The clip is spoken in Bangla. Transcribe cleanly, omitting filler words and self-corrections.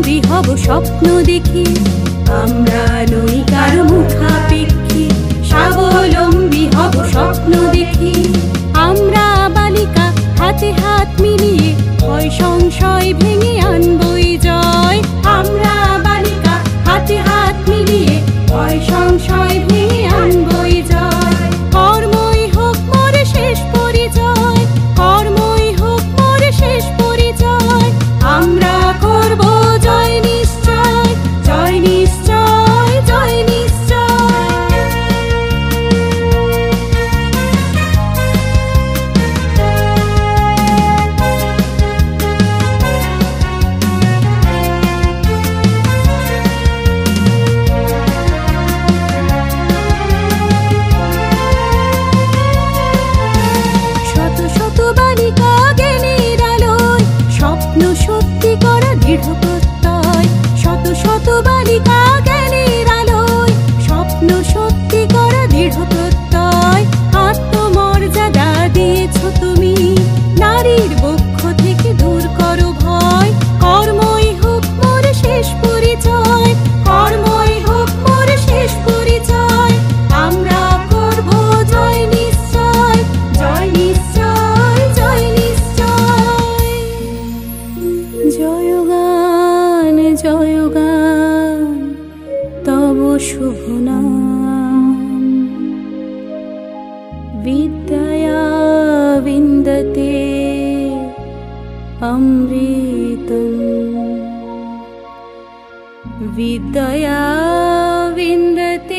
স্বাবলম্বী হব স্বপ্ন দেখি। আমরা নই কারো মুখাপেক্ষী, স্বাবলম্বী হব স্বপ্ন দেখি। আমরা বালিকা হাতে হাত মিলিয়ে ভয় সংশয় ভেঙে আনবই জয়। আমরা বালিকা হাতে হাত মিলিয়ে ভয় সংশয় ভেঙে আনবই জয়। কর্মই হোক মোর শেষ পরিচয়, কর্মই হোক মোর শেষ পরিচয়। আমরা করব জয় নিশ্চয়, জয় নিশ্চয়, জয় নিশ্চয়। শত শত বালিকা জ্ঞানের আলোয় স্বপ্ন সত্যি করা দৃঢ় প্রত্যয়। শত শত বালিকা জ্ঞানের আলোয় স্বপ্ন সত্যি করা দৃঢ় প্রত্যয়। আত্মমর্যাদা দিয়েছ তুমি, নারীর বক্ষ থেকে দূর করো ভয়। কর্মই হোক মোর শেষ পরিচয়, কর্মই হোক মোর শেষ পরিচয়। আমরা করব জয় নিশ্চয়, জয় নিশ্চয়, জয় নিশ্চয়। জয়গান জয়গান তব শুভ নাম, বিদ্যয়া বিন্দতে অমৃতম, বিদ্যয়া বিন্দতে